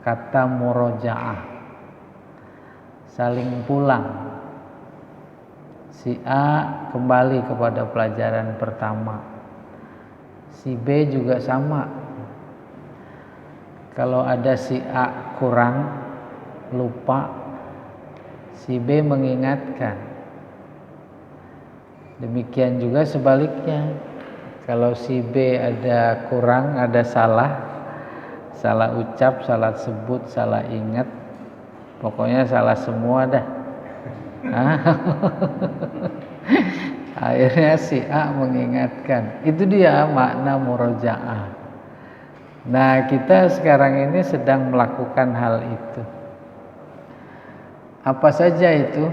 kata murojaah, saling pulang. Si A kembali kepada pelajaran pertama, si B juga sama. Kalau ada si A kurang, lupa, si B mengingatkan. Demikian juga sebaliknya, kalau si B ada kurang, ada salah ucap, salah sebut, salah ingat, pokoknya salah semua dah. Akhirnya si A mengingatkan. Itu dia makna murojaah. Nah, kita sekarang ini sedang melakukan hal itu. Apa saja itu?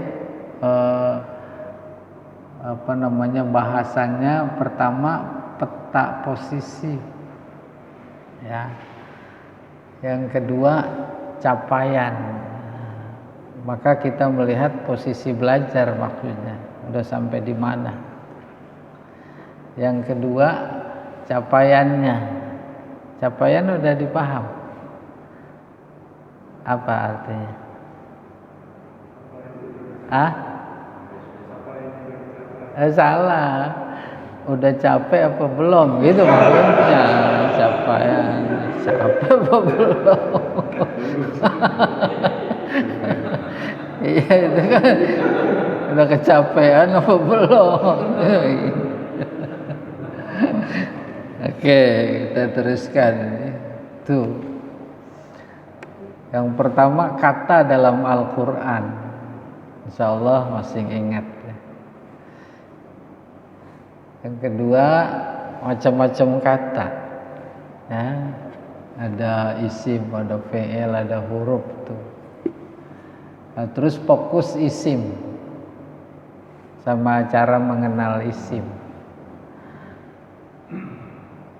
Bahasanya pertama peta posisi, ya. Yang kedua capaian. Maka kita melihat posisi belajar, maksudnya udah sampai di mana. Yang kedua capaiannya. Capaian udah dipaham. Apa artinya? Salah. Udah capek apa belum? Gitu maksudnya. Capaian. Capek apa belum? Iya, itu kan udah kecapean apa belum? Oke, kita teruskan. Tuh. Yang pertama kata dalam Al-Quran. Insyaallah masih ingat. Yang kedua macam-macam kata. Ya. Ada isim, ada fi'il, ada huruf tuh. Nah, terus fokus isim sama cara mengenal isim,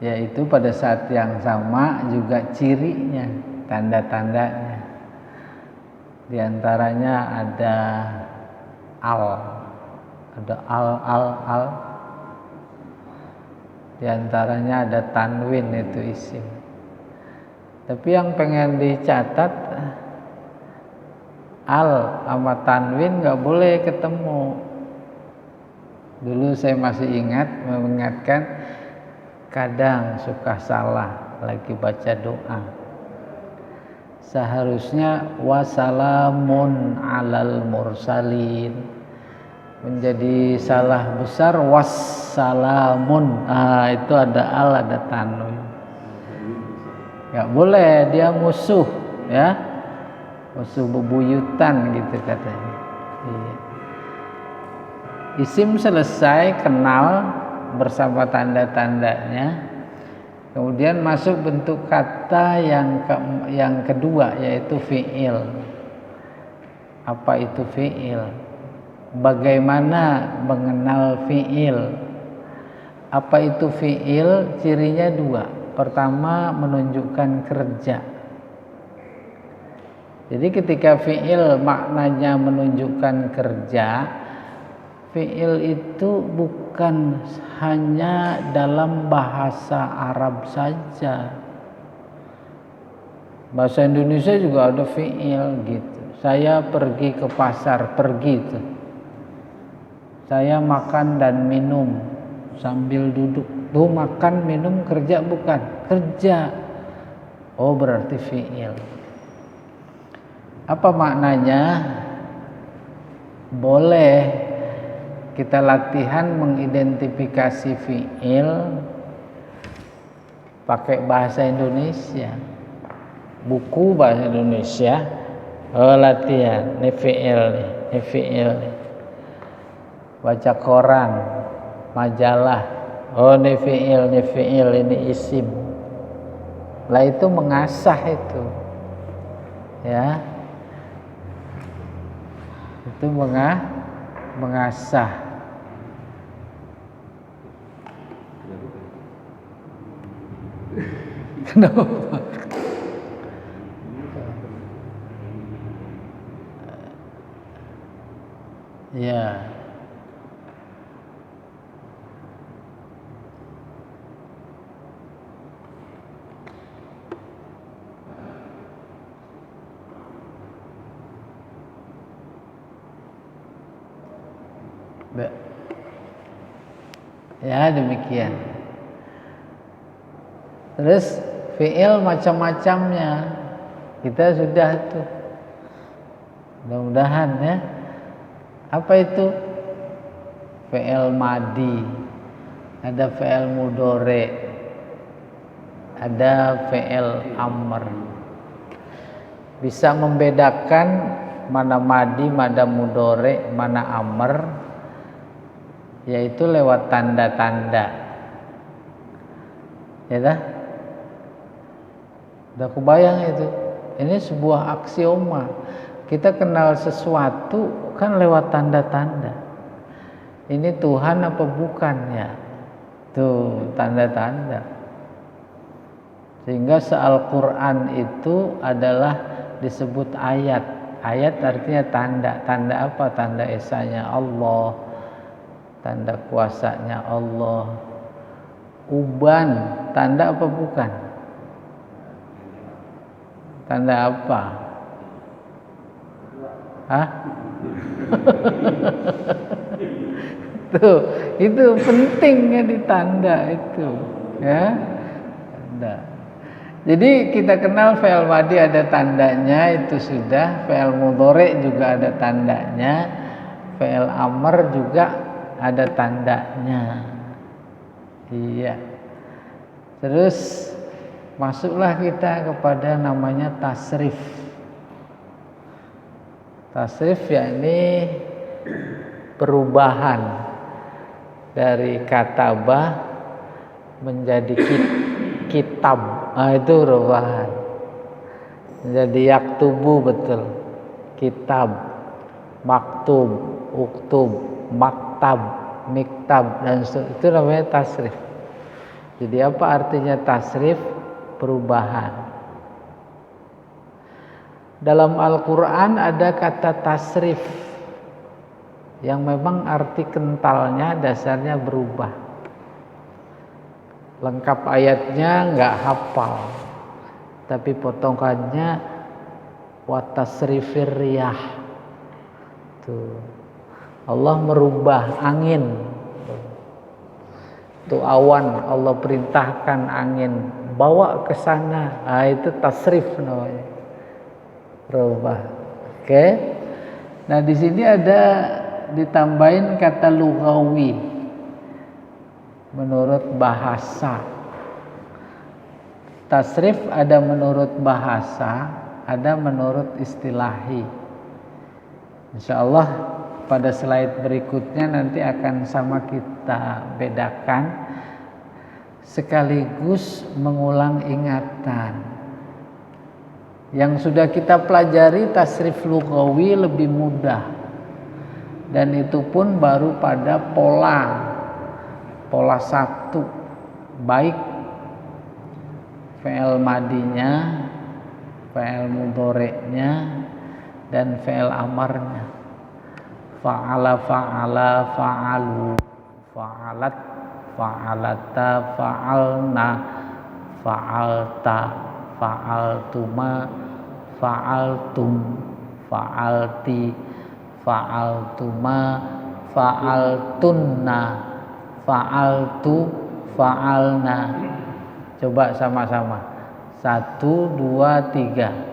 yaitu pada saat yang sama juga cirinya, tanda-tandanya. Di antaranya ada al. Di antaranya ada tanwin, itu isim. Tapi yang pengen dicatat, al sama tanwin nggak boleh ketemu. Dulu saya masih mengingatkan, kadang suka salah lagi baca doa. Seharusnya wassalamun alal mursalin, menjadi salah besar wassalamun. Itu ada al, ada tanwin. Nggak boleh, dia musuh, ya. Musuh bebuyutan gitu katanya. Iya. Isim selesai, kenal bersama tanda-tandanya. Kemudian masuk bentuk kata yang kedua, yaitu fi'il. Apa itu fi'il? Bagaimana mengenal fi'il? Apa itu fi'il? Cirinya dua. Pertama, menunjukkan kerja. Jadi ketika fi'il maknanya menunjukkan kerja, fi'il itu bukan hanya dalam bahasa Arab saja. Bahasa Indonesia juga ada fi'il gitu. Saya pergi ke pasar, pergi itu. Saya makan dan minum sambil duduk. Tuh makan, minum, kerja bukan? Kerja. Oh, berarti fi'il. Apa maknanya? Boleh kita latihan mengidentifikasi fi'il pakai bahasa Indonesia. Buku bahasa Indonesia. Oh, latihan. Ini fi'il nih. Ini fi'il nih. Baca koran, majalah. Oh, ini fi'il, ini isim. Lah itu mengasah itu. Ya. Itu mengasah. Kenapa? Ya. Ya, demikian. Terus fi'il macam-macamnya kita sudah tuh. Mudah-mudahan ya. Apa itu? Fi'il madi, ada fi'il mudhari, ada fi'il amr. Bisa membedakan mana madi, mana mudhari, mana amr, yaitu lewat tanda-tanda. Ya dah? Udah kebayang itu. Ini sebuah aksioma. Kita kenal sesuatu kan lewat tanda-tanda. Ini Tuhan apa bukan ya? Tuh, tanda-tanda. Sehingga se-Al-Qur'an itu adalah disebut ayat. Ayat artinya tanda. Tanda apa? Tanda esanya Allah, tanda kuasanya Allah. Uban, tanda apa bukan? Tanda apa? Hah? Tuh, itu pentingnya di tanda itu, ya. Tanda. Jadi kita kenal fi'il madi ada tandanya, itu sudah. Fi'il mudhari juga ada tandanya. Fi'il amr juga ada tandanya. Iya. Terus masuklah kita kepada namanya tasrif. Tasrif yakni perubahan dari katabah menjadi kitab. Itu perubahan. Menjadi yaktubu, betul. Kitab, maktub, uktub, maktab, miktab, dan itu namanya tasrif. Jadi apa artinya tasrif? Perubahan. Dalam Al-Quran ada kata tasrif yang memang arti kentalnya dasarnya berubah. Lengkap ayatnya nggak hafal, tapi potongannya wa tasrifir riyah. Tuh. Allah merubah angin. Tuh awan, Allah perintahkan angin bawa ke sana. Itu tasrif namanya. Berubah. Oke. Nah, di sini ada ditambahin kata lughawi menurut bahasa. Tasrif ada menurut bahasa, ada menurut istilahi. Insyaallah pada slide berikutnya nanti akan sama kita bedakan sekaligus mengulang ingatan. Yang sudah kita pelajari tasrif lughawi lebih mudah, dan itu pun baru pada pola satu, baik fi'il madinya, fi'il mudhari'nya, dan fi'il amarnya. Fa'ala, fa'ala, fa'alu, fa'alat, fa'alata, fa'alna, fa'alta, fa'altuma, fa'altum, fa'alti, fa'altuma, fa'altunna, fa'altu, fa'alna. Coba sama-sama. 1, 2, 3.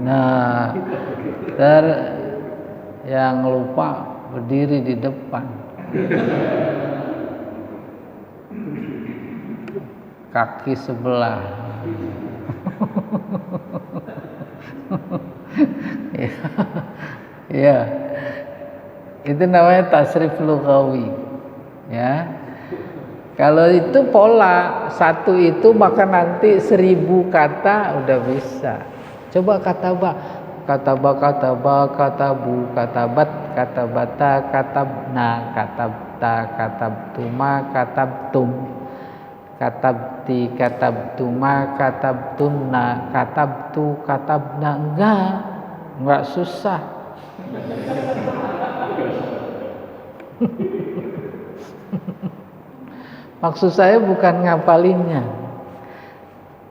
Nah, yang lupa berdiri di depan. Kaki sebelah. Ya. Itu namanya tasrif lughawi. Ya. Kalau itu pola satu itu maka nanti 1000 kata udah bisa. Coba kataba, katabu, katabat, katabata, katabna, katabta, katabtuma, katabtum, katabti, katabtuma, katabtunna, katabtu, katabna. Enggak susah. Maksud saya bukan ngapalinnya.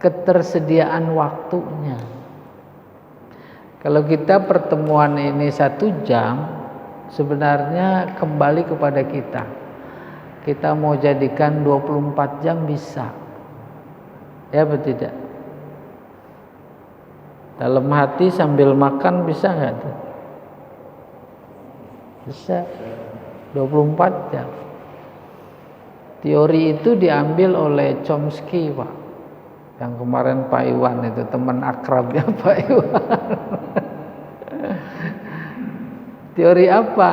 ketersediaan waktunya. Kalau kita pertemuan ini 1 jam, sebenarnya kembali kepada kita. Kita mau jadikan 24 jam bisa. Ya betul tidak? Dalam hati sambil makan bisa nggak tuh? Bisa. 24 jam. Teori itu diambil oleh Chomsky, Pak. Yang kemarin Pak Iwan itu teman akrabnya Pak Iwan. Teori apa?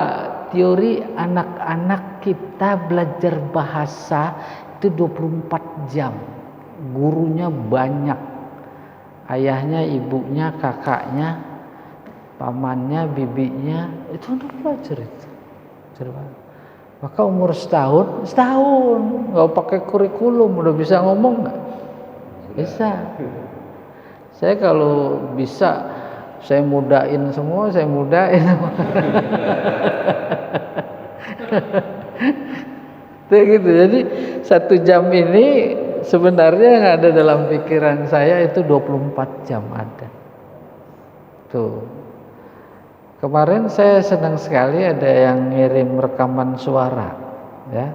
Teori anak-anak kita belajar bahasa itu 24 jam. Gurunya banyak. Ayahnya, ibunya, kakaknya, pamannya, bibinya, itu untuk belajar itu. Maka umur setahun, nggak pakai kurikulum, udah bisa ngomong nggak? Bisa. Saya kalau bisa, saya mudain semua, saya mudain. Gitu. Jadi 1 jam ini sebenarnya yang ada dalam pikiran saya itu 24 jam ada. Tuh. Kemarin saya senang sekali ada yang ngirim rekaman suara, ya.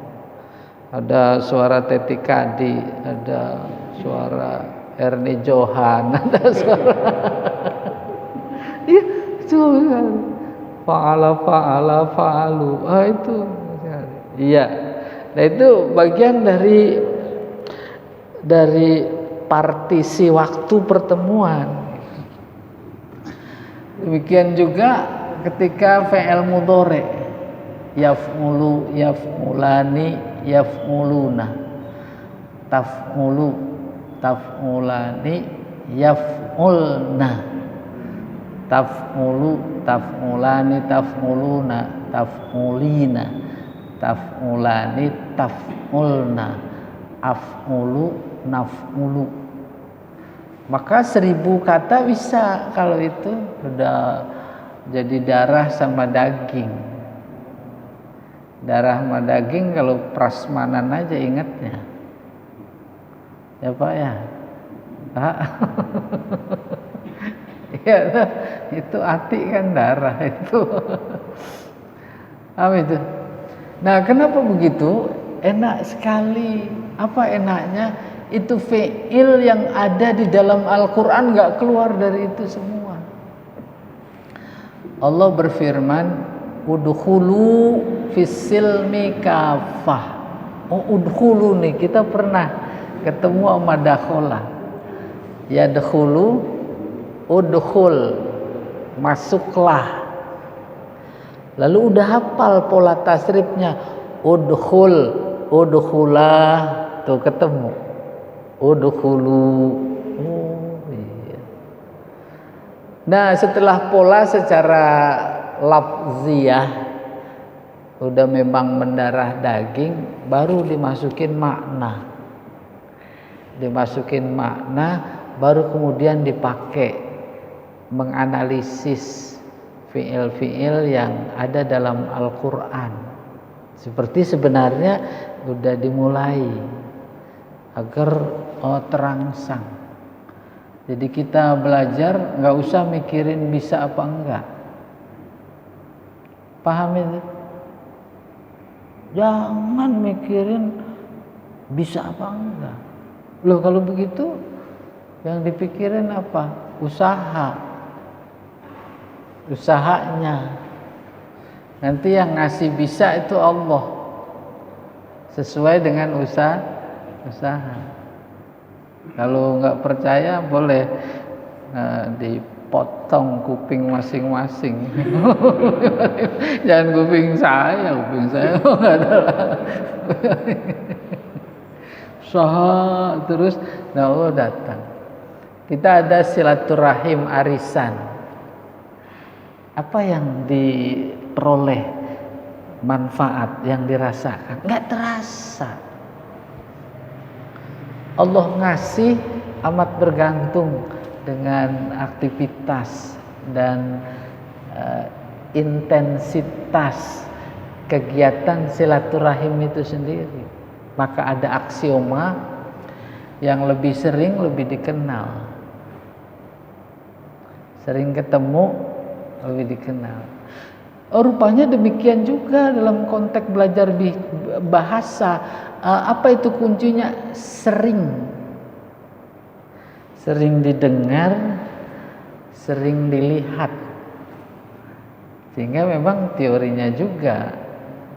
Ada suara Teti Kadi, ada suara Ernie Johan, ada suara. Iya, itu fa'alu. Itu. Iya. Nah, itu bagian dari partisi waktu pertemuan. Demikian juga ketika fi'il mudhari, yaf'ulu, yaf'ulani, yaf'uluna, taf'ulu, taf'ulani, yaf'ulna, taf'ulu, taf'ulani, taf'uluna, taf'ulina, taf'ulani, taf'ulna, af'ulu, naf'ulu. Maka 1000 kata bisa kalau itu sudah jadi darah sama daging. Darah sama daging kalau prasmanan aja ingatnya. Ya Pak ya? Pak? Ya itu hati kan darah itu. Apa itu? Nah kenapa begitu? Enak sekali. Apa enaknya? Itu fi'il yang ada di dalam Al-Quran gak keluar dari itu semua. Allah berfirman, udkhulu fis-silmi kafah. Udkhulu nih, kita pernah ketemu sama dakhola. Ya dkhulu, udkhul, masuklah. Lalu udah hafal pola tasrifnya, udkhul, udkhulah, tuh ketemu. Udkhulu. Oh iya. Nah, setelah pola secara lafziyah udah memang mendarah daging, baru dimasukin makna. Dimasukin makna, baru kemudian dipakai menganalisis fiil-fiil yang ada dalam Al-Qur'an. Seperti sebenarnya udah dimulai agar terangsang. Jadi kita belajar nggak usah mikirin bisa apa enggak. Paham itu? Jangan mikirin bisa apa enggak. Loh kalau begitu yang dipikirin apa? Usahanya. Nanti yang ngasih bisa itu Allah. Sesuai dengan usaha. Kalau nggak percaya boleh dipotong kuping masing-masing. Jangan kuping saya nggak ada. Usaha terus, nah Allah datang. Kita ada silaturahim arisan. Apa yang diperoleh manfaat yang dirasakan? Nggak terasa. Allah ngasih amat bergantung dengan aktivitas dan intensitas kegiatan silaturahim itu sendiri. Maka ada aksioma Yang lebih sering lebih dikenal. Sering ketemu lebih dikenal. Rupanya demikian juga dalam konteks belajar bahasa. Apa itu kuncinya? Sering. Sering didengar, sering dilihat. Sehingga memang teorinya juga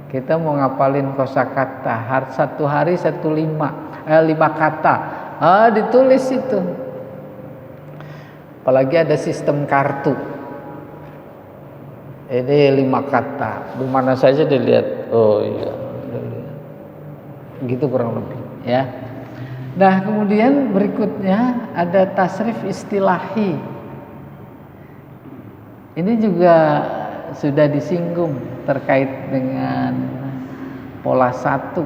kita mau ngapalin kosakata satu hari 5 kata. Ditulis itu. Apalagi ada sistem kartu. Ini 5 kata. Di mana saja dilihat. Oh iya. Gitu kurang lebih, ya. Nah, kemudian berikutnya ada tasrif istilahi. Ini juga sudah disinggung terkait dengan pola 1.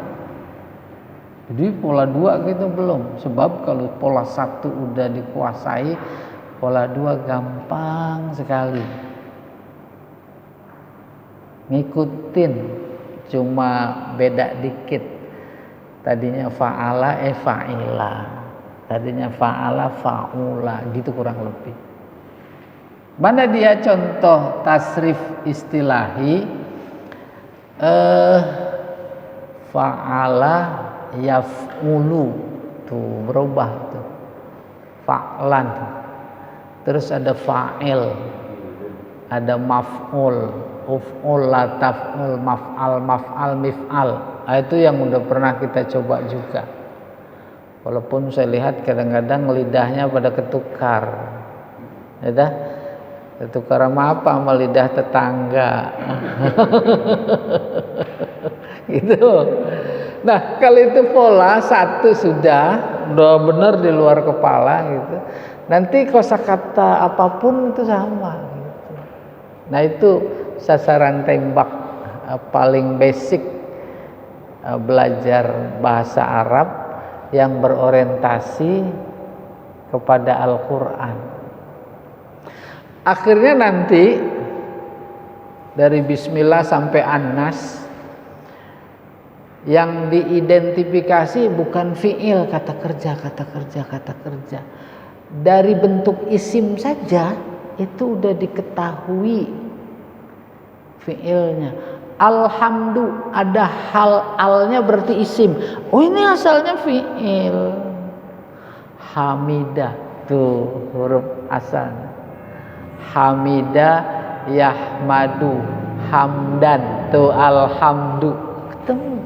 Jadi pola 2 gitu belum. Sebab kalau pola 1 udah dikuasai, pola 2 gampang sekali. Ngikutin, cuma beda dikit. Tadinya fa'ala fa'ila. Tadinya fa'ala fa'ula, gitu kurang lebih. Mana dia contoh tasrif istilahi? Fa'ala yaf'ulu, tuh berubah tuh. Fa'lan. Terus ada fa'il, ada maf'ul, uf'ul, lataf'ul, maf'al, mif'al. Itu yang udah pernah kita coba juga. Walaupun saya lihat kadang-kadang lidahnya pada ketukar. Ya, ketukar sama apa? Sama lidah tetangga. Gitu. Nah, kalau itu pola 1 sudah benar di luar kepala gitu. Nanti kosakata apapun itu sama gitu. Nah, itu sasaran tembak paling basic belajar bahasa Arab yang berorientasi kepada Al-Quran. Akhirnya nanti dari Bismillah sampai An-Nas yang diidentifikasi bukan fi'il, kata kerja. Dari bentuk isim saja itu udah diketahui fi'ilnya. Alhamdu, ada alnya berarti isim. Oh, ini asalnya fi'il. Hamidah, tuh huruf asal. Hamidah yahmadu, hamdan, tuh alhamdu. Ketemu.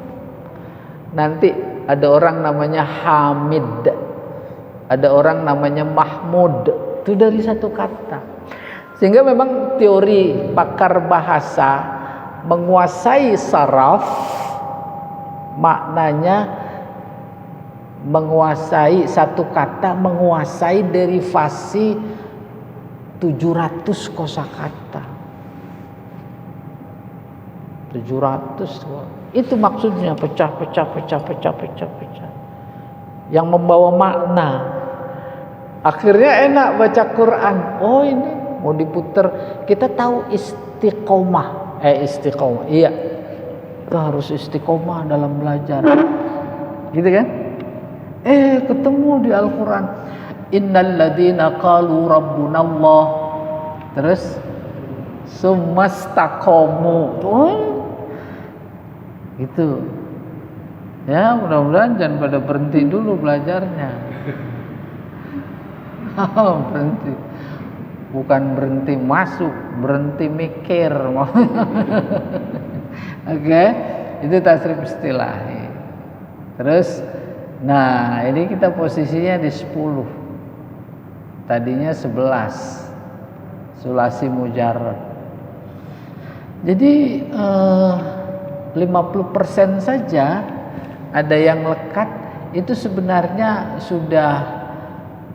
Nanti ada orang namanya Hamid, ada orang namanya Mahmud. Itu dari satu kata. Sehingga memang teori pakar bahasa menguasai saraf, maknanya menguasai satu kata, menguasai derivasi 700 kosakata. 700 itu maksudnya pecah. Yang membawa makna. Akhirnya enak baca Quran. Oh, ini mau diputer. Kita tahu istiqomah. Istiqomah. Iya. Kita harus istiqomah dalam belajar. Gitu kan? Ketemu di Al-Quran. Innal ladzina qalu rabbunallah. Terus sumastaqamu. Gitu. Ya, mudah-mudahan jangan pada berhenti dulu belajarnya. Berhenti. Bukan berhenti masuk, berhenti mikir. Oke, itu tasrif istilahi. Terus, nah ini kita posisinya di 10. Tadinya 11. Sulasi mujarrad. Jadi 50% saja ada yang lekat, itu sebenarnya sudah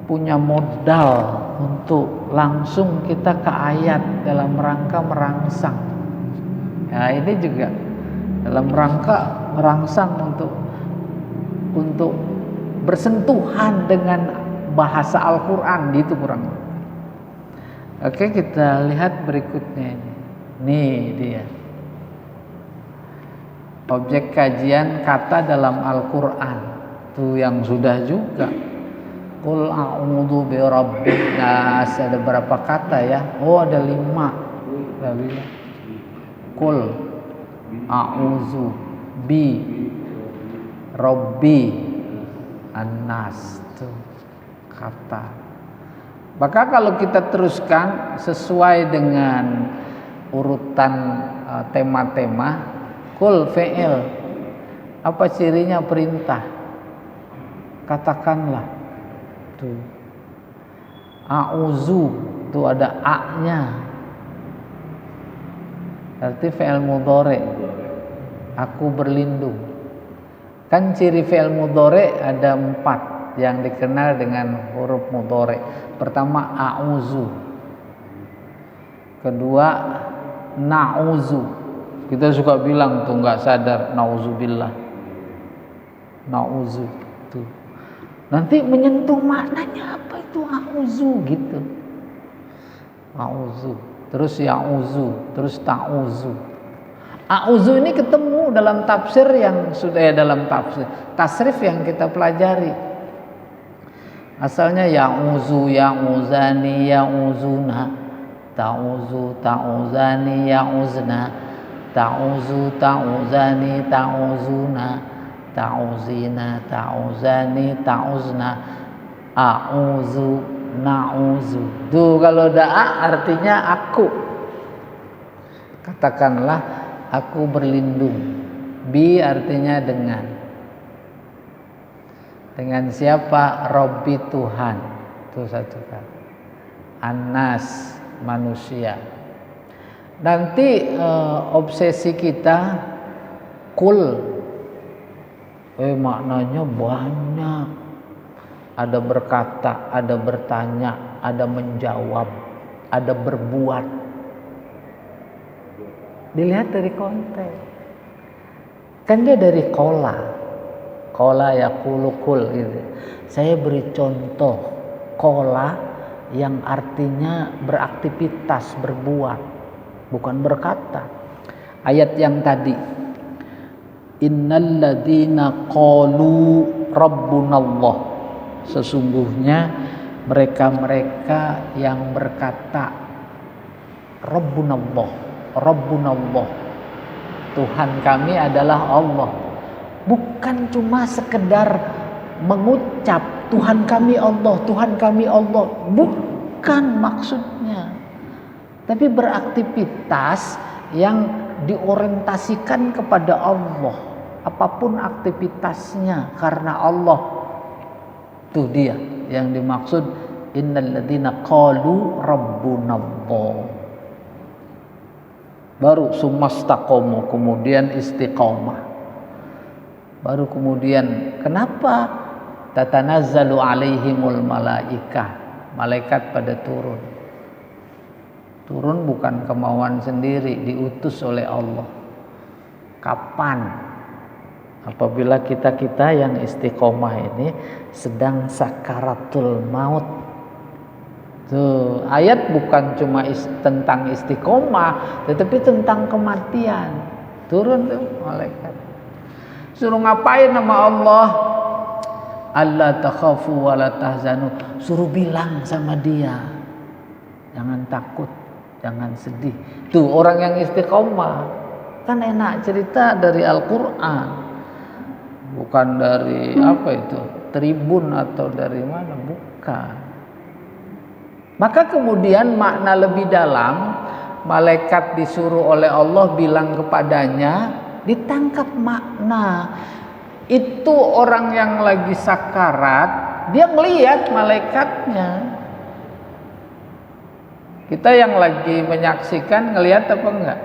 punya modal untuk langsung kita ke ayat dalam rangka merangsang. Nah, ini juga dalam rangka merangsang untuk bersentuhan dengan bahasa Al-Quran gitu kurang. Oke, kita lihat berikutnya ini. Nih dia. Objek kajian kata dalam Al-Quran. Itu yang sudah juga. Qul a'udzu birabbin nas, ada berapa kata ya? Oh, ada 5. Qul a'udzu bi rabbi annas, itu kata. Maka kalau kita teruskan sesuai dengan urutan tema-tema, qul fi'il, apa cirinya? Perintah. Katakanlah. Tuh. A'udzu, tuh ada a-nya. Berarti fi'il mudhari. Aku berlindung. Kan ciri fi'il mudhari ada 4 yang dikenal dengan huruf mudhari. Pertama a'udzu. Kedua na'udzu. Kita suka bilang tuh nggak sadar, na'udzubillah. Na'udzu tuh. Nanti menyentuh maknanya apa itu a'udzu gitu. A'udzu, terus ya'udzu, terus ta'udzu. A'udzu ini ketemu dalam tafsir yang sudah dalam tafsir tasrif yang kita pelajari. Asalnya ya'udzu, ya'uzani, ya'uzuna, ta'udzu, ta'uzani, ya'uzna, ta'udzu, ta'uzani, ta'uzuna, ta'uzina, ta'uzani, ta'uzna, a'udzu, na'udzu. Tuh kalau da'a artinya aku. Katakanlah aku berlindung. Bi artinya dengan. Dengan siapa? Rabbi, Tuhan. Itu satu kata. Anas, manusia. Nanti obsesi kita kul. Maknanya banyak. Ada berkata, ada bertanya, ada menjawab, ada berbuat. Dilihat dari konteks. Kan dia dari kola ya kulukul gitu. Saya beri contoh kola yang artinya beraktivitas, berbuat, bukan berkata. Ayat yang tadi, innal ladzina qalu rabbunallah, sesungguhnya mereka-mereka yang berkata rabbunallah, rabbunallah, Tuhan kami adalah Allah. Bukan cuma sekedar mengucap Tuhan kami Allah, Tuhan kami Allah, bukan maksudnya. Tapi beraktivitas yang diorientasikan kepada Allah, apapun aktivitasnya karena Allah. Itu dia yang dimaksud innal ladzina qalu rabbunallah. Baru sumastaqamu, kemudian istiqamah. Baru kemudian kenapa tatanazzalu alaihimul malaikah, malaikat pada turun. Turun bukan kemauan sendiri, diutus oleh Allah. Kapan? Apabila kita yang istiqomah ini sedang sakaratul maut. Tuh, ayat bukan cuma tentang istiqomah, tetapi tentang kematian. Turun tuh malaikat. Suruh ngapain nama Allah? Allah takhafu wa la tahzanu. Suruh bilang sama dia, jangan takut, jangan sedih. Tuh orang yang istiqomah. Kan enak cerita dari Al-Quran, bukan dari apa itu, tribun atau dari mana, bukan. Maka kemudian makna lebih dalam, malaikat disuruh oleh Allah bilang kepadanya, ditangkap makna. Itu orang yang lagi sakarat, dia melihat malaikatnya. Kita yang lagi menyaksikan ngelihat apa enggak?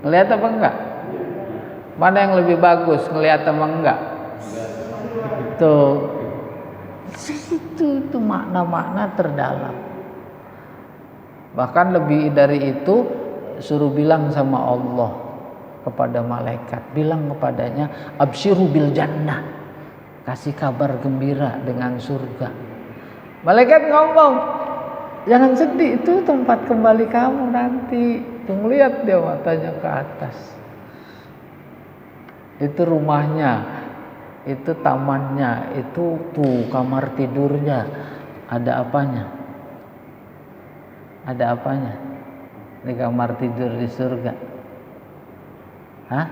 Ngelihat apa enggak? Mana yang lebih bagus, ngelihat apa enggak? Itu makna-makna terdalam. Bahkan lebih dari itu, suruh bilang sama Allah kepada malaikat, bilang kepadanya absyiru bil jannah, kasih kabar gembira dengan surga. Malaikat ngomong, jangan sedih, itu tempat kembali kamu nanti. Tuh lihat dia matanya ke atas, itu rumahnya. itu tamannya, itu tuh kamar tidurnya. Ada apanya? Ada apanya di kamar tidur di surga? Hah?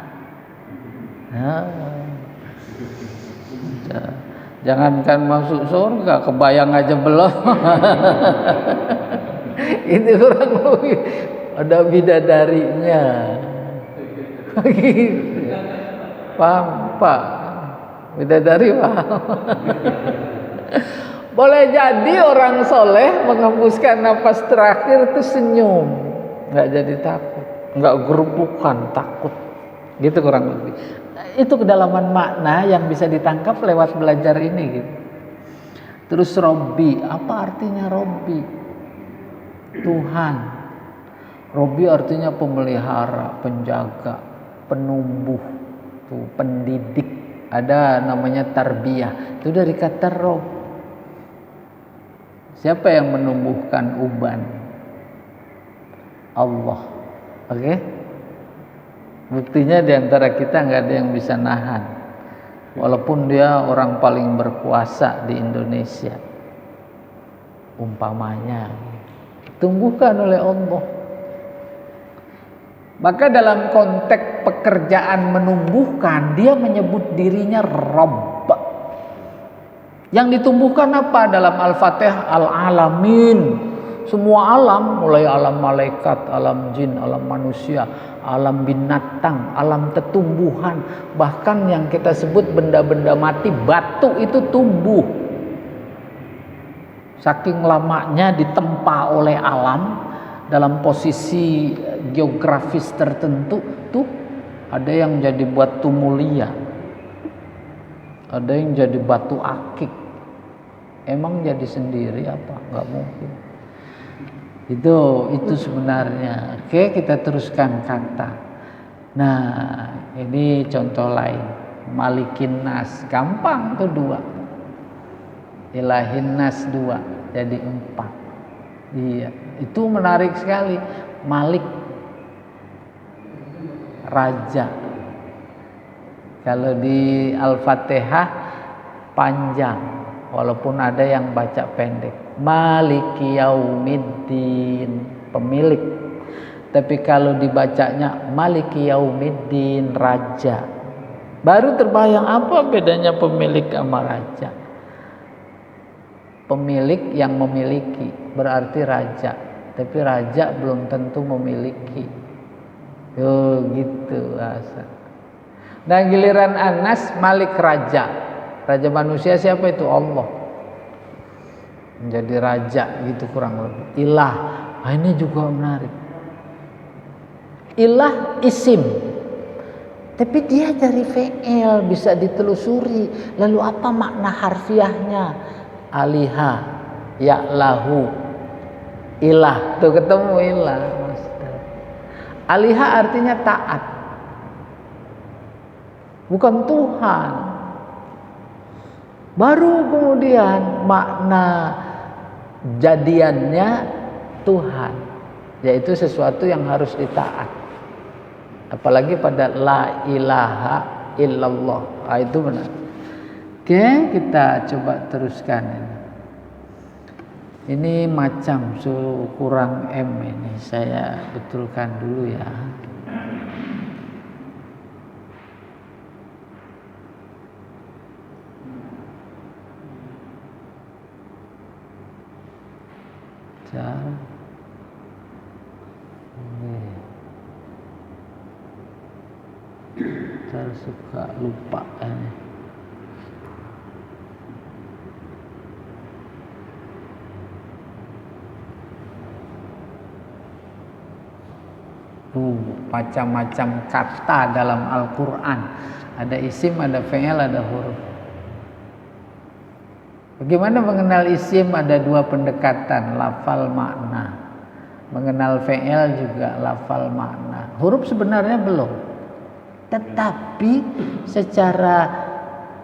Jangankan masuk surga, kebayang aja belum. Itu kurang lebih ada bidadarinya. Gitu. Paham Pak? Bidadari paham? Boleh jadi orang soleh mengembuskan napas terakhir itu senyum, nggak jadi takut, nggak gerupukan takut, gitu kurang lebih. Itu kedalaman makna yang bisa ditangkap lewat belajar ini gitu. Terus Robbi, apa artinya Robbi? Tuhan. Robbi artinya pemelihara, penjaga, penumbuh, tuh, pendidik. Ada namanya tarbiyah. Itu dari kata Rob. Siapa yang menumbuhkan uban? Allah. Oke? Buktinya di antara kita nggak ada yang bisa nahan. Walaupun dia orang paling berkuasa di Indonesia. Umpamanya. Tumbuhkan oleh Allah. Maka dalam konteks pekerjaan menumbuhkan, dia menyebut dirinya Rabb. Yang ditumbuhkan apa dalam Al-Fatihah? Al-Alamin. Semua alam, mulai alam malaikat, alam jin, alam manusia, alam binatang, alam tetumbuhan, bahkan yang kita sebut benda-benda mati, batu itu tumbuh. Saking lamanya ditempa oleh alam dalam posisi geografis tertentu, tuh ada yang jadi batu mulia, ada yang jadi batu akik. Emang jadi sendiri apa? Nggak mungkin. Itu sebenarnya. Oke, kita teruskan kata. Nah, ini contoh lain. Malikin nas, gampang tuh 2. Ilahin nas 2, jadi 4. Iya, itu menarik sekali. Malik, raja. Kalau di Al-Fatihah panjang. Walaupun ada yang baca pendek. Maliki yaumiddin, pemilik. Tapi kalau dibacanya Maliki yaumiddin, raja. Baru terbayang apa bedanya pemilik sama raja. Pemilik yang memiliki berarti raja. Tapi raja belum tentu memiliki. Oh gitu bahasa. Nah giliran Anas, Malik raja. Raja manusia siapa itu? Allah. Menjadi raja gitu kurang lebih. Ilah. Nah, ini juga menarik. Ilah isim. Tapi dia dari fi'il, bisa ditelusuri. Lalu apa makna harfiahnya? Aliha, ya'lahu, ilah. Tuh ketemu ilah. Aliha artinya taat. Bukan Tuhan. Baru kemudian makna jadiannya Tuhan, yaitu sesuatu yang harus ditaat. Apalagi pada la ilaha illallah. Itu benar. Oke, kita coba teruskan ini. Ini macam kurang M ini. Saya betulkan dulu ya. Saya suka lupa ini. Macam-macam kata dalam Al-Quran. Ada isim, ada fi'il, ada huruf. Bagaimana mengenal isim? Ada 2 pendekatan, lafal makna. Mengenal fi'il juga lafal makna. Huruf sebenarnya belum. Tetapi secara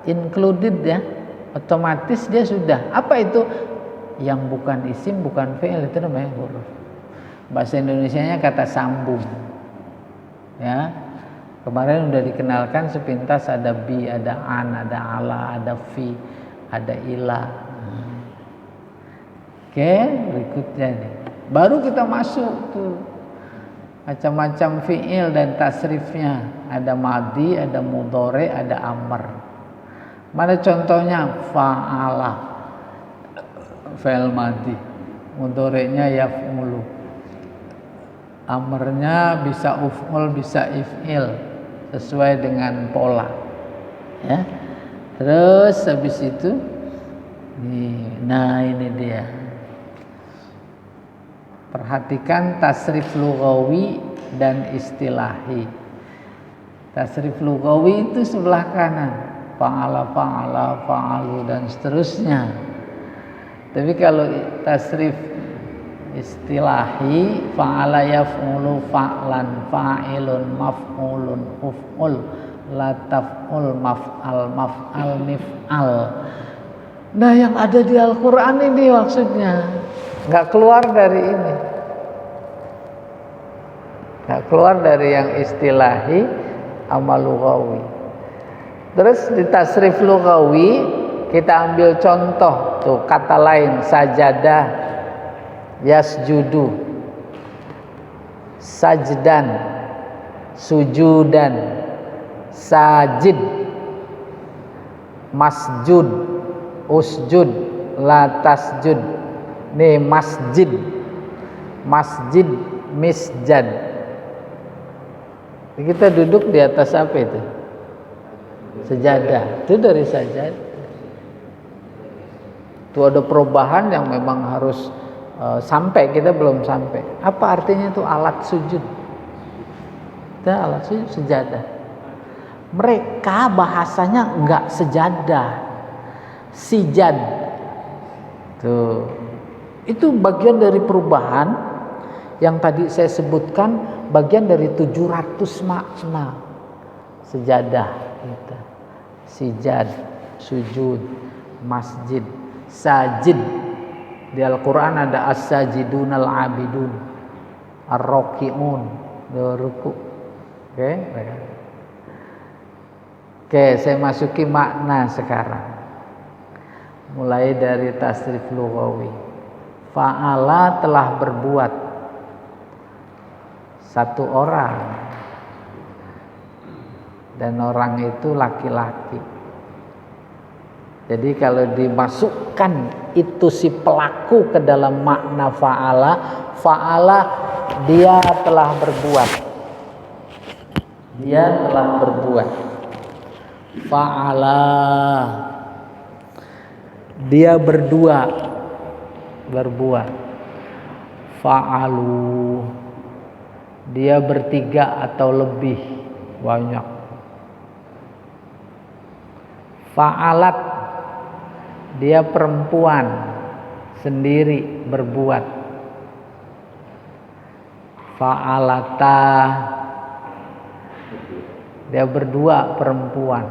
included ya, otomatis dia sudah. Apa itu? Yang bukan isim, bukan fi'il, itu namanya huruf. Bahasa Indonesianya kata sambung. Ya. Kemarin udah dikenalkan sepintas, ada bi, ada an, ada ala, ada fi, ada ila. Oke, berikutnya nih. Baru kita masuk tuh macam-macam fi'il dan tasrifnya. Ada madi, ada mudhari, ada amr. Mana contohnya? Fa'ala, fi'il madi, mudhari'nya yaf'ulu, amrnya bisa uf'ul, bisa if'il, sesuai dengan pola, ya. Terus habis itu nih, nah ini dia. Perhatikan tasrif lughawi dan istilahi. Tasrif lughawi itu sebelah kanan, fa'ala, fa'ala, fa'alu dan seterusnya. Tapi kalau tasrif istilahi, fa'ala yaf'ulu fa'lan, fa'ilun, maf'ulun, uf'ul, la taf'ul, maf'al, maf'al, mif'al. Nah, yang ada di Al-Qur'an ini maksudnya nggak keluar dari ini, nggak keluar dari yang istilahi sama lughawi. Terus di tasrif lughawi kita ambil contoh tuh kata lain, sajadah, yasjudu, sajdan, sujudan, sajid, masjud, usjud, la tasjud. Nih masjid, masjid, misjad. Kita duduk di atas apa itu? Sejadah. Itu dari sajadah. Itu ada perubahan yang memang harus sampai, kita belum sampai. Apa artinya itu alat sujud? Itu alat sujud, sejadah. Mereka bahasanya enggak sejadah, sijad. Tuh. Itu bagian dari perubahan yang tadi saya sebutkan, bagian dari 700 makna. Sejadah gitu. Sijad, sujud, masjid, sajid. Di Al-Qur'an ada as-sajidun al-abidun, ar-raki'un, ruku. Oke, saya masuki makna sekarang. Mulai dari tasrif lughawi. Fa'ala telah berbuat, satu orang, dan orang itu laki-laki. Jadi kalau dimasukkan itu si pelaku ke dalam makna fa'ala, fa'ala dia telah berbuat, dia telah berbuat. Fa'ala dia berdua, berbuat. Fa'alu dia bertiga atau lebih banyak. Fa'alat dia perempuan sendiri berbuat. Fa'alata dia berdua perempuan.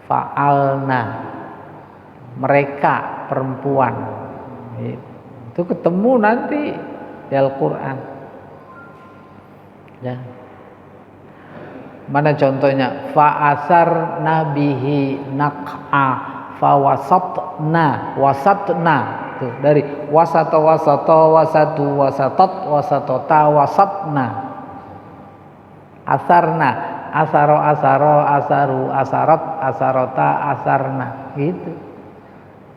Fa'alna mereka perempuan. Itu ketemu nanti di Al-Qur'an. Ya. Mana contohnya? Fa'asar nabihi naq'a fawasatna, wasatna. Tuh, dari wasata, wasata, wasatu, wasatat, wasatota, wasatna. Asarna, asaro, asaro, asaru, asarat, asarota, asarna. Gitu.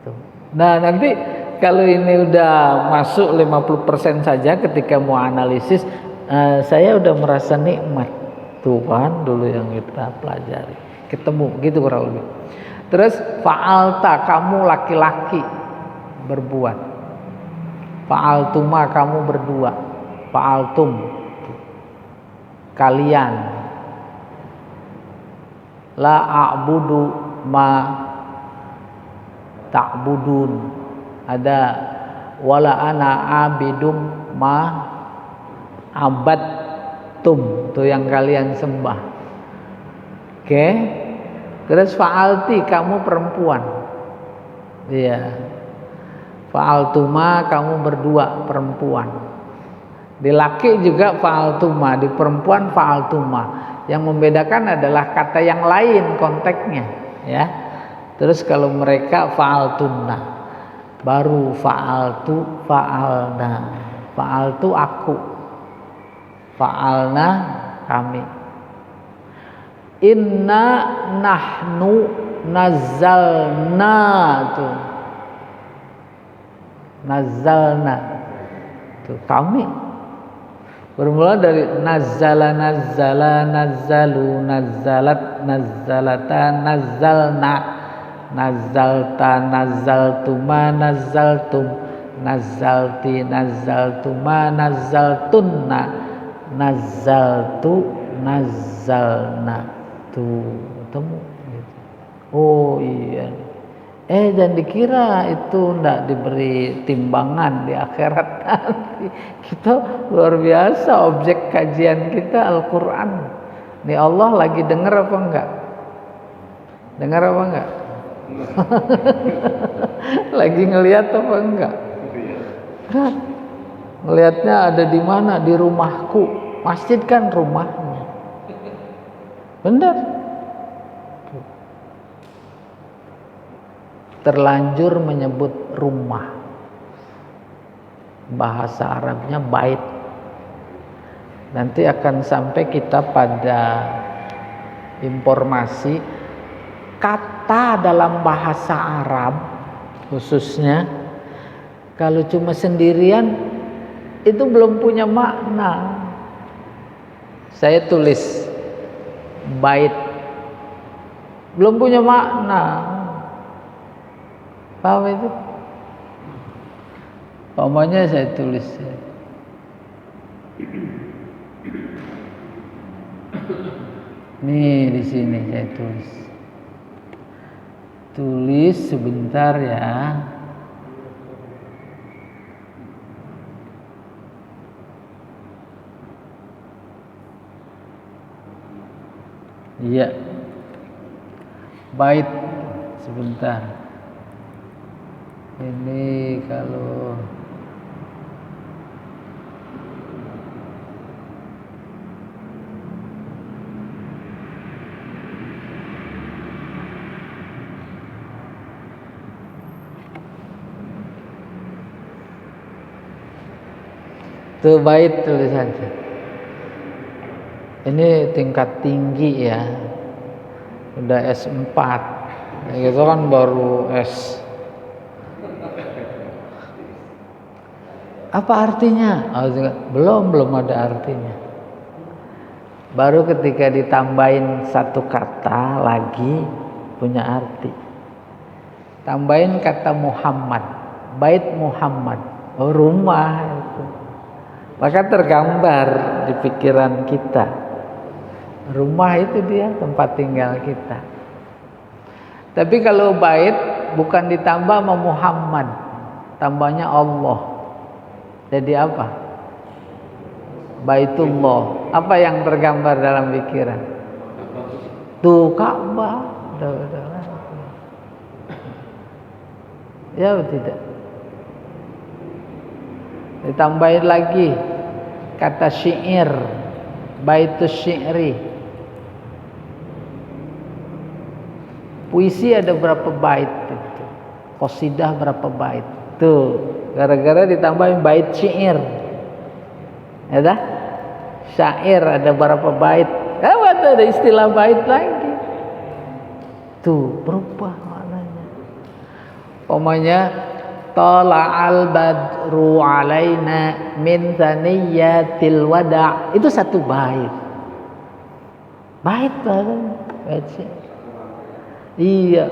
Tuh. Nah, nanti kalau ini udah masuk 50% saja ketika mau analisis, saya udah merasa nikmat. Tuh kan dulu yang kita pelajari. Ketemu gitu kurang lebih. Terus fa'alta kamu laki-laki berbuat. Fa'altuma kamu berdua. Fa'altum kalian. La a'budu ma ta'budun. Ada wala ana abidum ma abadtum, tuh yang kalian sembah. Oke. Terus fa'alti kamu perempuan. Iya. Fa'altuma kamu berdua perempuan. Di laki juga fa'altuma, di perempuan fa'altuma. Yang membedakan adalah kata yang lain konteksnya, ya. Terus kalau mereka fa'altunna, baru fa'altu, fa'alna. Fa'altu aku, fa'alna kami. Inna nahnu nazzalna tuh. Nazzalna tuh kami. Bermula dari nazzala, nazzala, nazzalu, nazzalat, nazzalata, nazzalna, nazzalta, nazzaltuma, nazzaltum, nazzalti, nazzaltuma, nazzaltunna, nazzaltu, nazzalna. Tuh, ketemu. Oh iya. Jangan dikira itu tidak diberi timbangan di akhirat nanti. Kita luar biasa, objek kajian kita Al-Quran. Ini Allah lagi dengar apa enggak? Dengar apa enggak? Lagi ngelihat apa enggak? Ngelihatnya ada di mana? Di rumahku. Masjid kan rumahnya. Benar. Terlanjur menyebut rumah. Bahasa Arabnya bait. Nanti akan sampai kita pada informasi kata dalam bahasa Arab khususnya kalau cuma sendirian itu belum punya makna. Saya tulis bait belum punya makna. Paham itu? Pamannya saya tulis. Nih di sini saya tulis. Tulis sebentar ya. Iya. Bait sebentar. Ini kalau tuh bait tulisan. Ini tingkat tinggi ya. Udah S4. Gitu kan baru S. Apa artinya? Belum ada artinya. Baru ketika ditambahin satu kata lagi punya arti. Tambahin kata Muhammad, bait Muhammad, rumah itu. Maka tergambar di pikiran kita. Rumah itu dia tempat tinggal kita. Tapi kalau bait bukan ditambah sama Muhammad, tambahnya Allah. Jadi apa? Baitullah. Apa yang tergambar dalam pikiran? Tuh Ka'bah. Ya tidak. Ditambahin lagi kata syair, baitus syi'ri. Puisi ada berapa bait itu? Qasidah berapa bait? Tuh. Gara-gara ditambahin bait syair. Ya dah? Syair ada berapa bait? Ada istilah bait lagi. Tuh, berubah maknanya. Umpamanya tala'al badru alaina min thaniyatil wada'. Itu satu bait. Bait syair. Iya.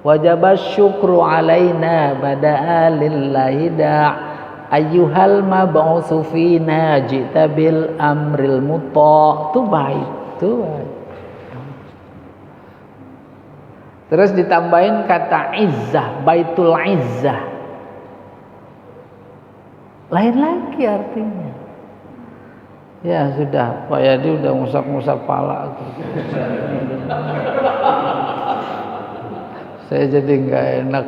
Wajabas syukru alaina bada'a lillahi da' ayyuhal mab'utsu fina ji'ta bil amril muta'. Itu baik, itu baik. Terus ditambahin kata izzah, baitul izzah. Lain lagi artinya. Ya sudah, Pak Yadi udah ngusap-ngusap pala. Saya jadi nggak enak.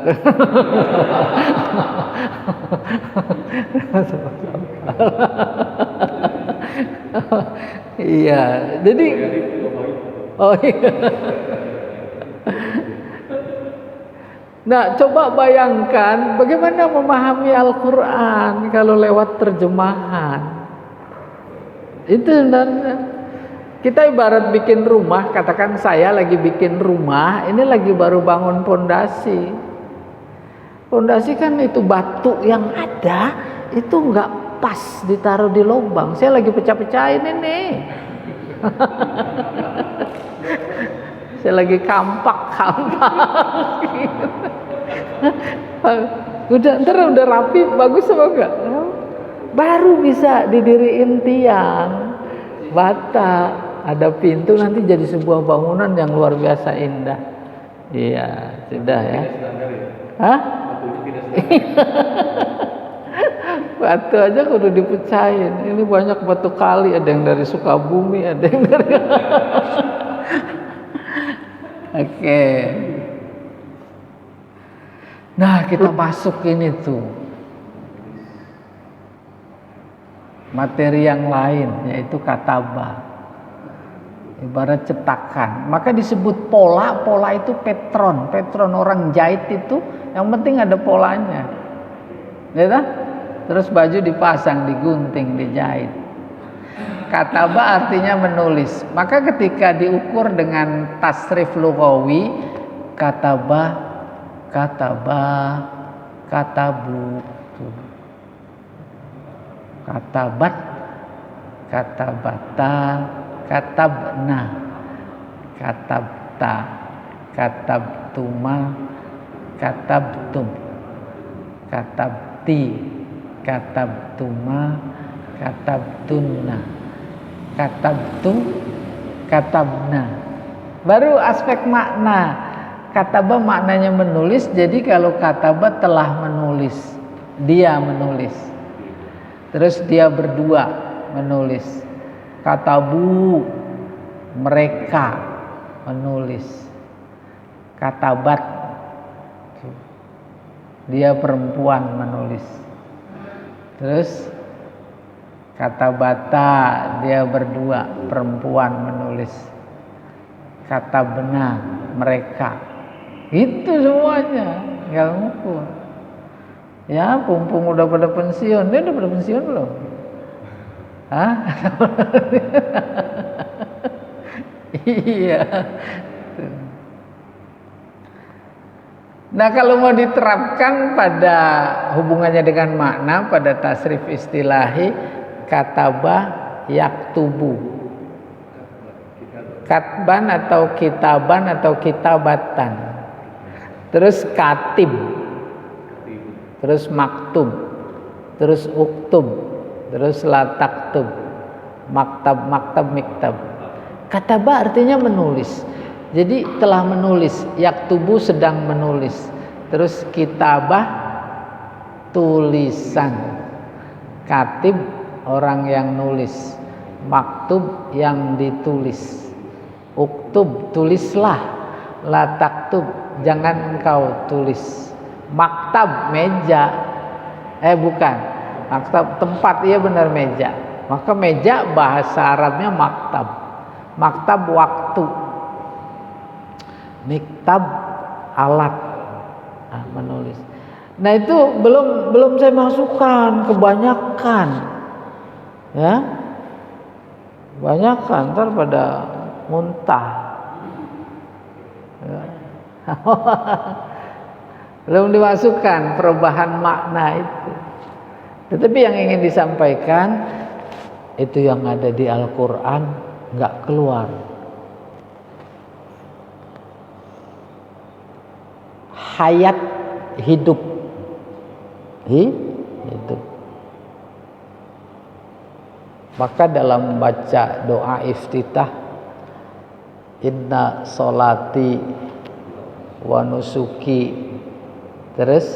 Iya, jadi oh iya. Nah, coba bayangkan bagaimana memahami Al-Quran kalau lewat terjemahan. Itu sebenarnya. Kita ibarat bikin rumah, katakan saya lagi bikin rumah, ini lagi baru bangun pondasi. Pondasi kan itu batu yang ada, itu nggak pas ditaruh di lubang. Saya lagi pecah-pecahin ini. Saya lagi kampak. Udah rapi, bagus apa enggak? Baru bisa didiriin tiang, bata, ada pintu, nanti jadi sebuah bangunan yang luar biasa indah. Iya, sudah ya. Hah? Batu aja kudu dipecahin. Ini banyak batu kali, ada yang dari Sukabumi, ada yang dari Oke. Nah, kita masuk ini tuh materi yang lain, yaitu katabah. Ibarat cetakan. Maka disebut pola itu petron orang jahit itu yang penting ada polanya. Ya kan? Terus baju dipasang, digunting, dijahit. Katabah artinya menulis. Maka ketika diukur dengan tasrif lughawi, katabah, katabu, katabat, katabata, katabna, katabta, katabtuma, katabtum, katabti, katabtuma, katabtunna, katabtu, katabna. Baru aspek makna. Katabah maknanya menulis. Jadi kalau katabah telah menulis, dia menulis. Terus dia berdua menulis. Katabu, mereka menulis. Katabat, dia perempuan menulis. Terus katabata, dia berdua perempuan menulis. Katabna, mereka. Itu semuanya, tinggal ngukur. Ya, Pumpung udah pada pensiun. Dia udah pada pensiun belum? Hah? Iya. Nah, kalau mau diterapkan pada hubungannya dengan makna, pada tasrif istilahi, katabah yaktubu, katban atau kitaban atau kitabatan, terus katib, terus maktub, terus uktub, terus lataktub, maktab, miktab. Katabah artinya menulis. Jadi telah menulis, yaktubu sedang menulis. Terus kitabah tulisan, katib orang yang nulis, maktub yang ditulis, uktub tulislah, lataktub jangan engkau tulis, maktab meja, bukan, maktab tempat, iya benar meja. Maka meja bahasa Arabnya maktab, maktab waktu, miktab alat, menulis. Nah itu belum saya masukkan, kebanyakan, ya, kebanyakan ntar pada muntah. Ya. Belum dimasukkan perubahan makna itu. Tetapi yang ingin disampaikan itu yang ada di Al-Quran nggak keluar. Hayat, hidup, hidup. Maka dalam baca doa iftitah, inna sholati wa nusuki, terus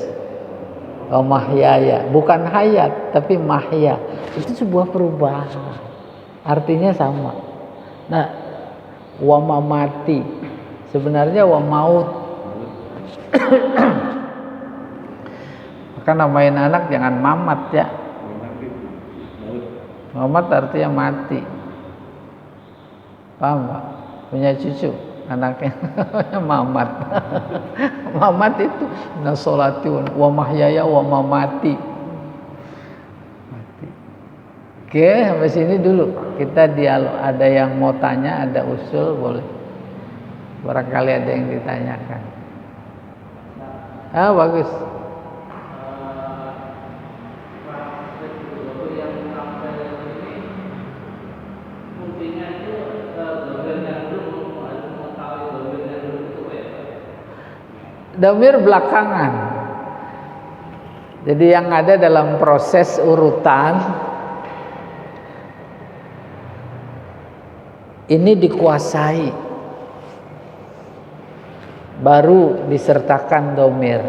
mahyaya, bukan hayat tapi mahya, itu sebuah perubahan, artinya sama. Nah, wa mamati sebenarnya wa maut. Maka namain anak jangan mamat ya. Muhammad artinya mati. Paham Pak? Punya cucu, anaknya Mamat. Mamat itu nasolati wa mahyaya wa mamati. Mati. Oke, sampai sini dulu. Kita dialog. Ada yang mau tanya, ada usul, boleh. Barangkali ada yang ditanyakan. Ah, bagus. Dhamir belakangan. Jadi yang ada dalam proses urutan ini dikuasai, baru disertakan dhamir.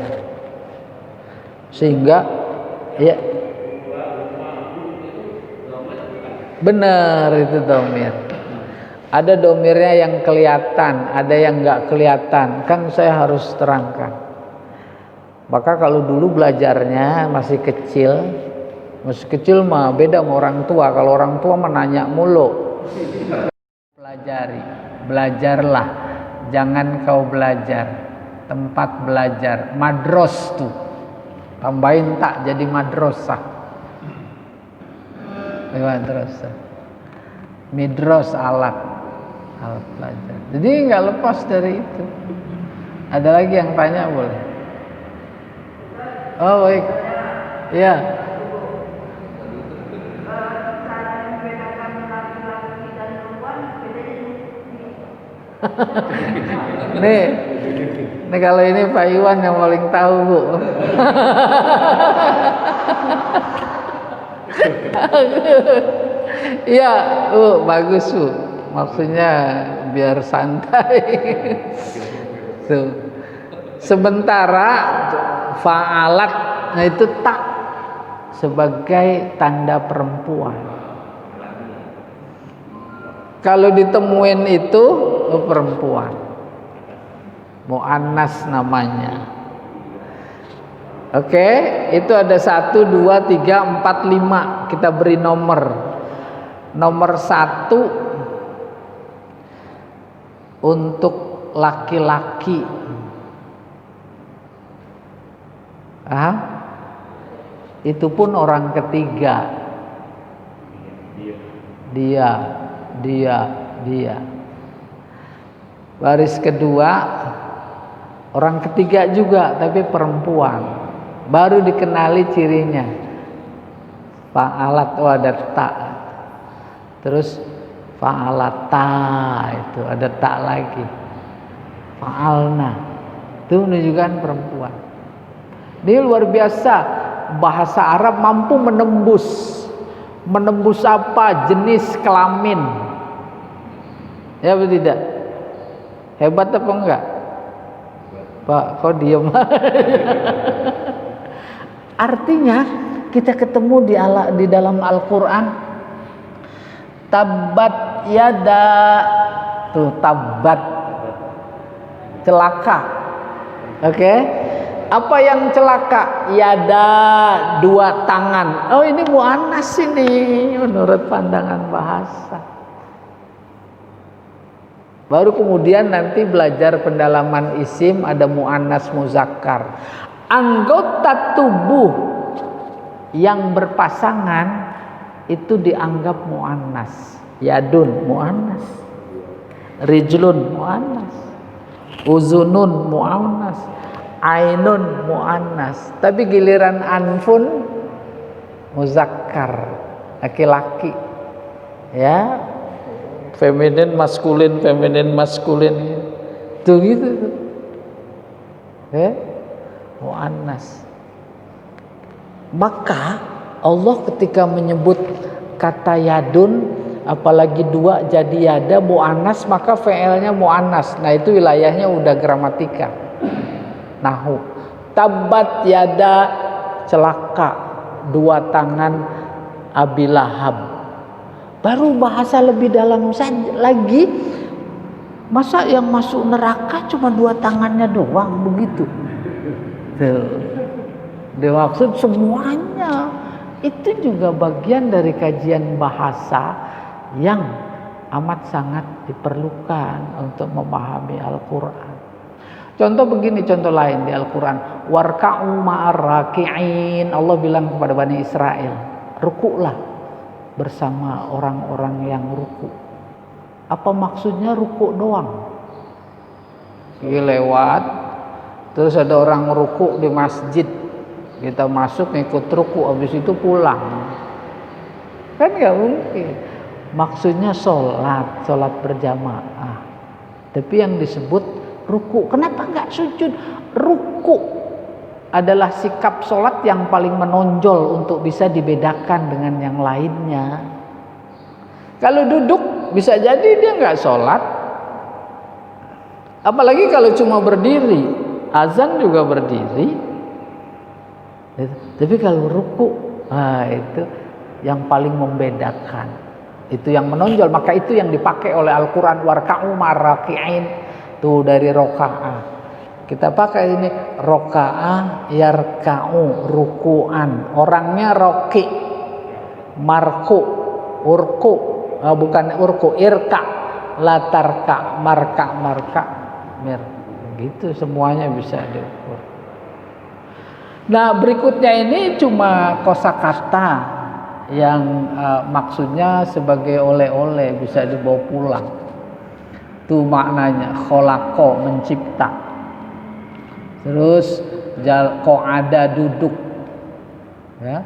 Sehingga ya benar itu dhamir. Ada domirnya yang kelihatan, ada yang nggak kelihatan. Kan saya harus terangkan. Maka kalau dulu belajarnya masih kecil mah beda sama orang tua. Kalau orang tua menanya mulu. Pelajari, belajarlah. Jangan kau belajar. Tempat belajar, madros tuh. Tambahin tak jadi madrasah. Madrasah. Midros alat belajar. Jadi nggak lepas dari itu. Ada lagi yang tanya boleh? Oh baik, ya. Nih kalau ini Pak Iwan yang paling tahu Bu. Iya, bagus Bu. Maksudnya biar santai. Tuh. Sementara fa'alat itu tak sebagai tanda perempuan. Kalau ditemuin itu perempuan. Mu'annas namanya. Oke, itu ada 1, 2, 3, 4, 5. Kita beri nomor. Nomor 1 untuk laki-laki. Itu pun orang ketiga. Dia. Baris kedua orang ketiga juga tapi perempuan. Baru dikenali cirinya. Fa'alat ada tak. Terus fa'alata itu ada tak lagi. Fa'alna itu menunjukkan perempuan. Ini luar biasa. Bahasa Arab mampu menembus apa? Jenis kelamin. Ya atau tidak? Hebat apa enggak? Pak, kok diem? Artinya kita ketemu di dalam Al-Quran. Tabbat yada, tuh tabbat, celaka. Oke, apa yang celaka? Yada, dua tangan. Oh ini mu'annas ini menurut pandangan bahasa. Baru kemudian nanti belajar pendalaman isim ada mu'annas muzakkar. Anggota tubuh yang berpasangan itu dianggap mu'annas. Yadun mu'annas, rijlun mu'annas, uzunun mu'annas, ainun mu'annas. Tapi giliran anfun muzakkar, laki-laki. Ya, feminin maskulin tuh gitu tuh. Mu'annas. Maka Allah ketika menyebut kata yadun, apalagi dua jadi yada mu'annas, maka fi'ilnya mu'annas. Nah itu wilayahnya udah gramatika, nahu. Tabbat yada, celaka, dua tangan Abi Lahab. Baru bahasa lebih dalam lagi. Masa yang masuk neraka cuma dua tangannya doang begitu? Tuh. Dimaksud semuanya. itu juga bagian dari kajian bahasa yang amat sangat diperlukan untuk memahami Al-Quran. Contoh begini, contoh lain di Al-Quran, warka'u ma'ar raki'in. Allah bilang kepada Bani Israel, rukuklah bersama orang-orang yang ruku. Apa maksudnya ruku doang? Lewat, terus ada orang ruku di masjid, kita masuk ikut ruku, habis itu pulang, kan nggak mungkin. Maksudnya sholat berjamaah. Tapi yang disebut ruku, kenapa nggak sujud? Ruku adalah sikap sholat yang paling menonjol untuk bisa dibedakan dengan yang lainnya. Kalau duduk bisa jadi dia nggak sholat, apalagi kalau cuma berdiri, azan juga berdiri. Tapi kalau ruku, itu yang paling membedakan, itu yang menonjol. Maka itu yang dipakai oleh Al-Quran, warka'u ma'raki'in, tuh dari roka'ah. Kita pakai ini roka'ah yarka'u, ruku'an. Orangnya roki, marku, urku, bukan urku, irka, latarka, marka, mir. Gitu semuanya bisa diukur. Nah, berikutnya ini cuma kosakata yang maksudnya sebagai oleh-oleh, bisa dibawa pulang. Itu maknanya kholako, mencipta. Terus qa'ada, duduk, ya.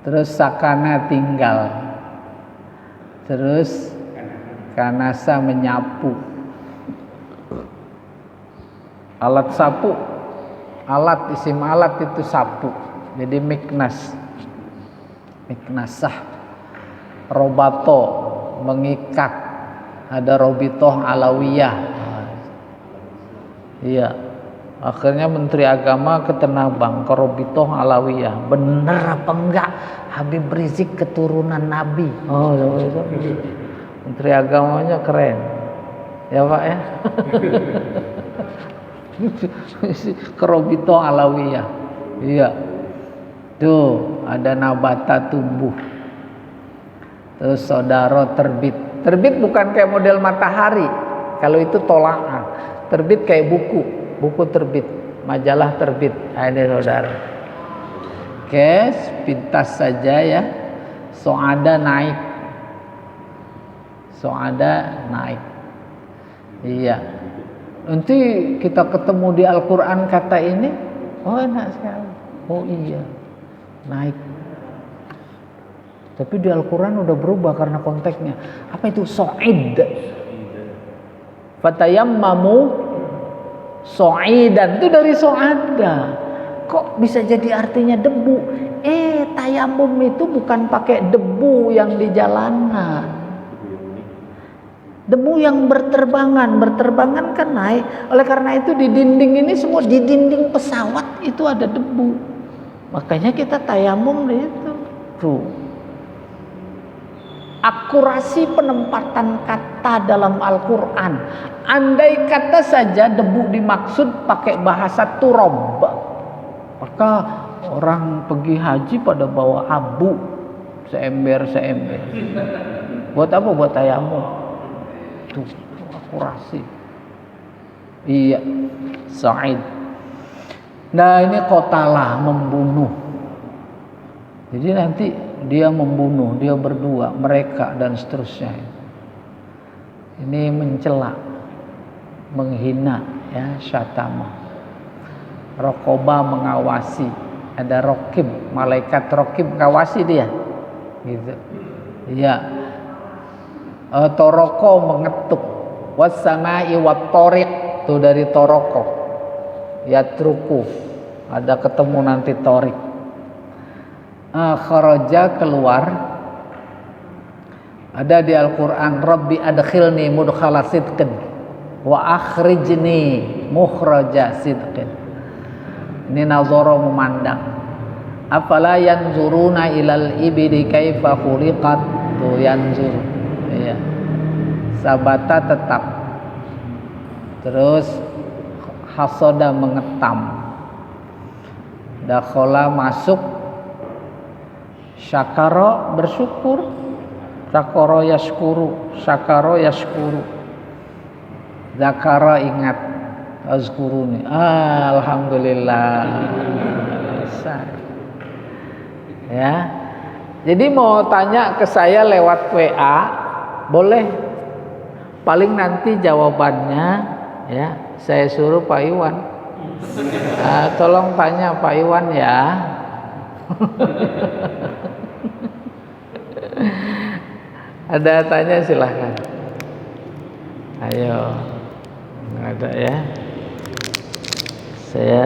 Terus sakana, tinggal. Terus kanasa, menyapu. Alat sapu, alat, isim alat itu sapu, jadi miknasah. Robato, mengikat, ada robitoh alawiyah. Iya, akhirnya Menteri Agama ke Tanah Abang, ke robitoh alawiyah. Bener apa enggak Habib Rizik keturunan Nabi? Oh, itu Menteri Agamanya keren ya Pak ya. Kerobito alawiyah. Iya. Tuh, ada nabata tumbuh. Terus saudara terbit. Terbit bukan kayak model matahari. Kalau itu tola'ah. Terbit kayak buku terbit, majalah terbit. Ini saudara. Oke, pintas saja ya. So'ada naik. So'ada naik. Iya. Nanti kita ketemu di Al-Quran kata ini, oh enak sekali. Oh iya, naik. Tapi di Al-Quran udah berubah karena konteksnya. Apa itu so'id? Fatayammamu so'idan, itu dari so'ada. Kok bisa jadi artinya debu? Tayamum itu bukan pakai debu yang di jalanan. Debu yang berterbangan kan naik. Oleh karena itu di dinding ini semua, di dinding pesawat itu ada debu. Makanya kita tayamum itu. Tuh. Akurasi penempatan kata dalam Al-Quran. Andai kata saja debu dimaksud pakai bahasa turab, maka orang pergi haji pada bawa abu seember. Buat apa? Buat tayamum. Tuh, akurasi. Iya, Sa'id. Nah, ini qatalah, membunuh. Jadi nanti dia membunuh, dia berdua, mereka dan seterusnya. Ini mencela, menghina, ya, syatama. Rokoba, mengawasi. Ada rokib, malaikat rokib ngawasi dia. Gitu. Iya. Toroko, mengetuk. Wassama'i wattariq, itu dari toroko. Yatruku, ada ketemu nanti torik. Kharaja, keluar. Ada di Al-Quran, Rabbi adkhilni mudkhala sidqin wa akhrijni mukhraja sidqin. Ini nazara, memandang. Afala yanzuruna ilal ibidi kaifa khuliqat, tuh yanzur. Iya. Sabata, tetap. Terus hasoda, mengetam. Dakhola, masuk. Syakara bersyukur, syakara yaskuru, syakara yaskuru, zakara ingat, azkuruni, alhamdulillah. Ya, jadi mau tanya ke saya lewat WA boleh, paling nanti jawabannya ya saya suruh Pak Iwan. Tolong tanya Pak Iwan ya. Ada tanya silahkan. Ayo, nggak ada ya. Saya